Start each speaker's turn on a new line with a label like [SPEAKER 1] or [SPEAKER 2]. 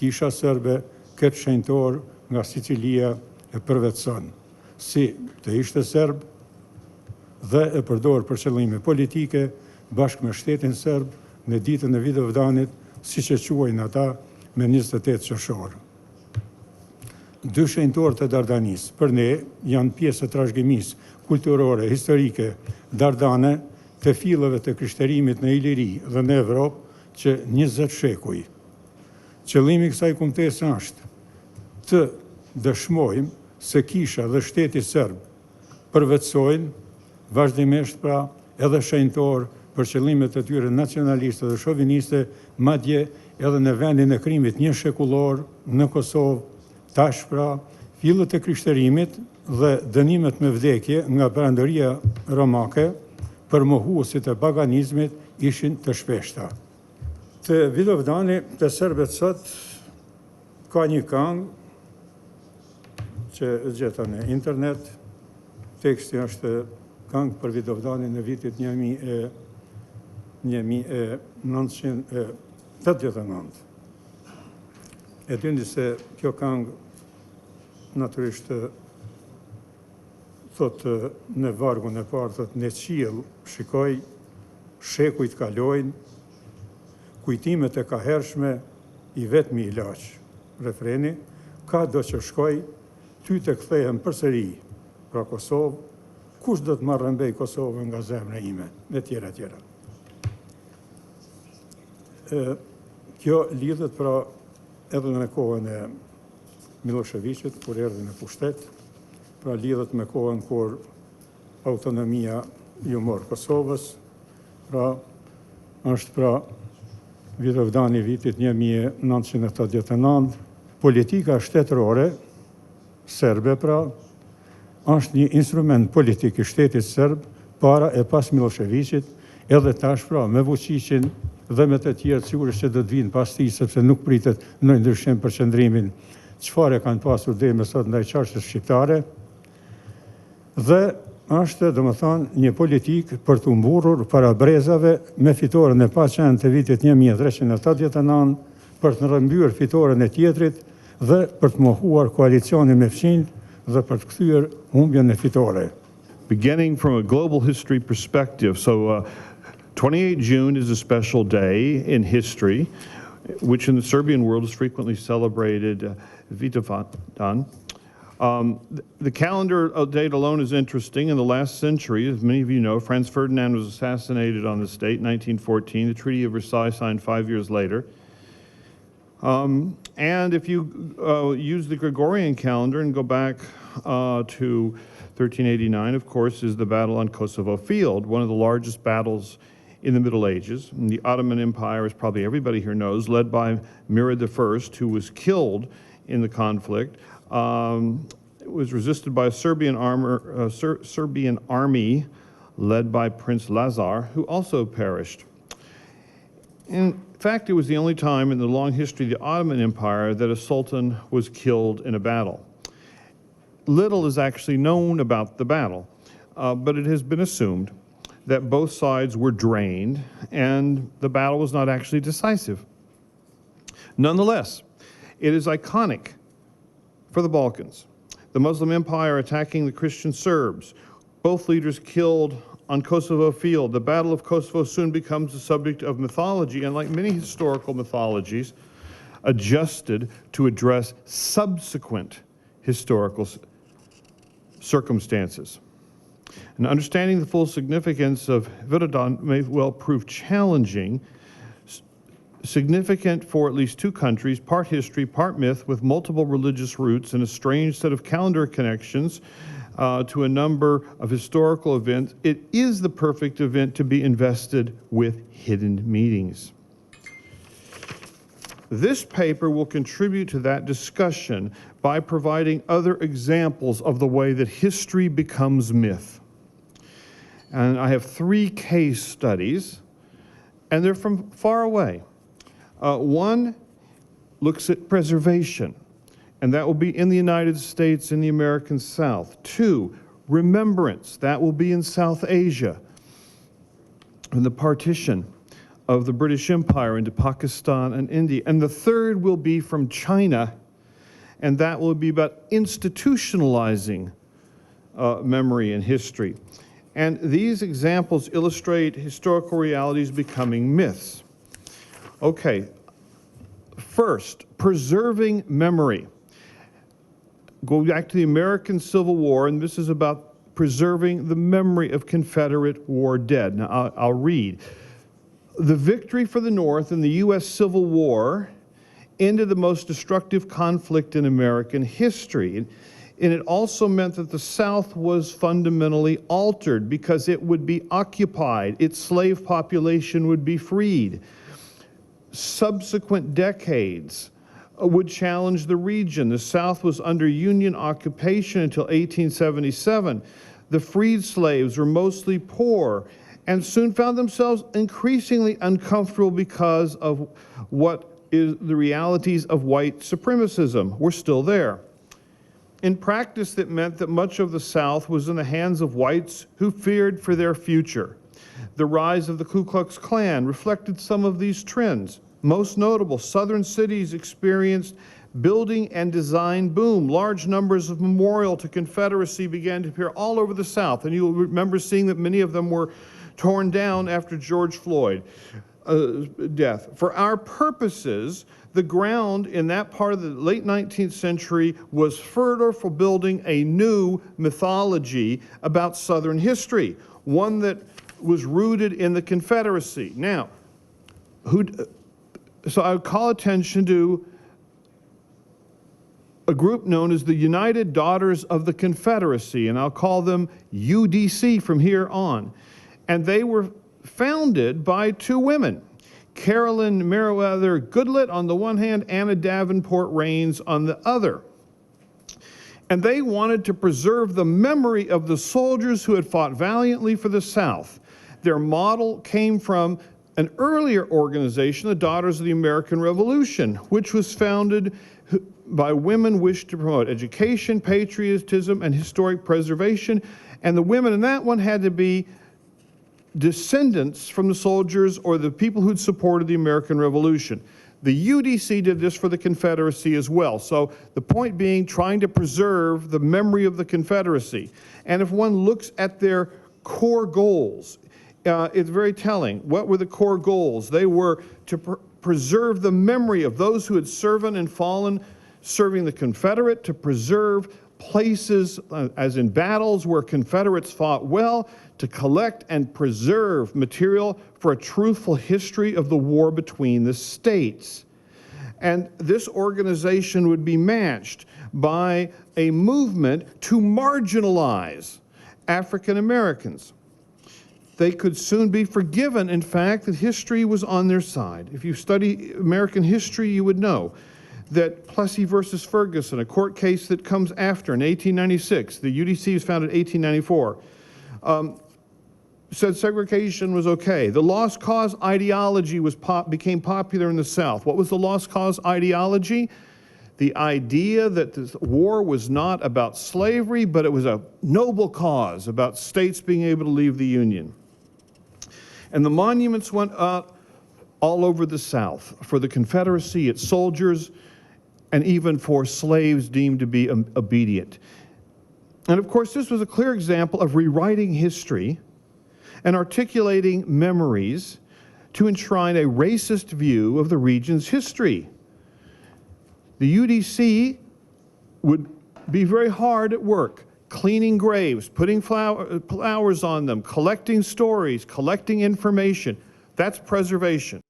[SPEAKER 1] kisha serbe këtë shenjtor nga Sicilia e përvetëson si të ishte serb dhe e përdor për qëllime politike bashkë me shtetin serb në ditën e Vidovdanit, siç e quajnë ata, me 28 qershor. Dy shenjtorët e Dardanisë për ne janë pjesë e trashëgimisë kulturore, historike, dardane të filleve të krishterimit në Iliri dhe në Evropë që 20 shekuj. Qëllimi i kësaj kumtese është të dëshmojmë se kisha dhe shteti serb përvetësojnë vazhdimisht pra edhe shenjtor për qëllimet e tyre nacionaliste dhe shoviniste, madje edhe në vendin e krimit një shekullor në Kosovë, tash pra fillet e krishterimit dhe dënimet me vdekje nga perandoria romake për mohuesit e paganizmit ishin të shpeshta. Të Vidovdani të serbët sot ka një këngë që gjeta në internet. Teksti është këngë për Vidovdanin në vitit 1989. E dini se kjo këngë natyrisht thotë në vargun e parë, thotë në qiell shikoj, shekujt kalojnë, kujtimet e kahershme i vetmi ilaç. Refreni, ka do që shkoj, ty të kthehem përsëri, pra Kosovë, kush do të marrë rrëmbejë Kosovën nga zemra ime, e tjera tjera. Kjo lidhet pra edhe në kohën e Miloševićit, kur erdhi në pushtet, pra lidhet me kohën kur autonomia ju mor Kosovës, pra është pra Vidovdani vitit 1989, politika shtetërore serbe pra është një instrument politik i shtetit serb para e pas Miloševićit, edhe tash pra me Vučićin dhe me të tjerë sigurisht që do të vinë pas tij, sepse nuk pritet në ndryshim për qëndrimin çfarë kanë pasur deri më sot ndaj çështjes shqiptare. Dhe është, domethënë, një politik për të mburrur para brezave me fitoren e paqen të vitit 1389, për të rrëmbyer fitoren e tjetrit dhe për të mohuar koalicionin me fqinjt dhe për të kthyer humbjen e fitore.
[SPEAKER 2] Beginning from a global history perspective, so 28 June is a special day in history, which in the Serbian world is frequently celebrated Vidovdan. The calendar date alone is interesting. In the last century, as many of you know, Franz Ferdinand was assassinated on this date, 1914. The Treaty of Versailles signed 5 years later. And if you use the Gregorian calendar and go back to 1389, of course, is the Battle on Kosovo Field, one of the largest battles in the Middle Ages. And the Ottoman Empire, as probably everybody here knows, led by Murad I, who was killed in the conflict. It was resisted by a Serbian army led by Prince Lazar, who also perished. In fact, it was the only time in the long history of the Ottoman Empire that a sultan was killed in a battle. Little is actually known about the battle, but it has been assumed that both sides were drained and the battle was not actually decisive. Nonetheless, it is iconic for the Balkans. The Muslim Empire attacking the Christian Serbs, both leaders killed on Kosovo Field. The Battle of Kosovo soon becomes the subject of mythology, and like many historical mythologies, adjusted to address subsequent historical circumstances. And understanding the full significance of Vidovdan may well prove challenging, significant for at least two countries, part history, part myth, with multiple religious roots and a strange set of calendar connections to a number of historical events. It is the perfect event to be invested with hidden meanings. This paper will contribute to that discussion by providing other examples of the way that history becomes myth. And I have 3 case studies, and they're from far away. One looks at preservation, and that will be in the United States and the American South. 2, remembrance, that will be in South Asia, and the partition of the British Empire into Pakistan and India. And the third will be from China, and that will be about institutionalizing memory and history. And these examples illustrate historical realities becoming myths. Okay, first, preserving memory. Go back to the American Civil War, and this is about preserving the memory of Confederate war dead. Now, I'll read. The victory for the North in the U.S. Civil War ended the most destructive conflict in American history. And it also meant that the South was fundamentally altered because it would be occupied, its slave population would be freed. Subsequent decades would challenge the region. The South was under Union occupation until 1877. The freed slaves were mostly poor and soon found themselves increasingly uncomfortable because of what is the realities of white supremacism were still there. In practice, that meant that much of the South was in the hands of whites who feared for their future. The rise of the Ku Klux Klan reflected some of these trends. Most notable, southern cities experienced building and design boom. Large numbers of memorial to Confederacy began to appear all over the South, and you'll remember seeing that many of them were torn down after George Floyd's death. For our purposes, the ground in that part of the late 19th century was fertile for building a new mythology about Southern history, one that was rooted in the Confederacy. Now, so I would call attention to a group known as the United Daughters of the Confederacy, and I'll call them UDC from here on. And they were founded by two women, Carolyn Meriwether Goodlett on the one hand, Anna Davenport Raines on the other. And they wanted to preserve the memory of the soldiers who had fought valiantly for the South. Their model came from an earlier organization, the Daughters of the American Revolution, which was founded by women wished to promote education, patriotism, and historic preservation. And the women in that one had to be descendants from the soldiers or the people who'd supported the American Revolution. The UDC did this for the Confederacy as well. So the point being, trying to preserve the memory of the Confederacy. And if one looks at their core goals, it's very telling. What were the core goals? They were to preserve the memory of those who had served and fallen serving the Confederate, to preserve places, as in battles where Confederates fought well, to collect and preserve material for a truthful history of the war between the states. And this organization would be matched by a movement to marginalize African Americans. They could soon be forgiven, in fact, that history was on their side. If you study American history, you would know that Plessy versus Ferguson, a court case that comes after in 1896, the UDC was founded in 1894, said segregation was okay. The lost cause ideology became popular in the South. What was the lost cause ideology? The idea that this war was not about slavery, but it was a noble cause about states being able to leave the Union. And the monuments went up all over the South for the Confederacy, its soldiers, and even for slaves deemed to be obedient. And of course, this was a clear example of rewriting history and articulating memories to enshrine a racist view of the region's history. The UDC would be very hard at work, cleaning graves, putting flowers on them, collecting stories, collecting information. That's preservation.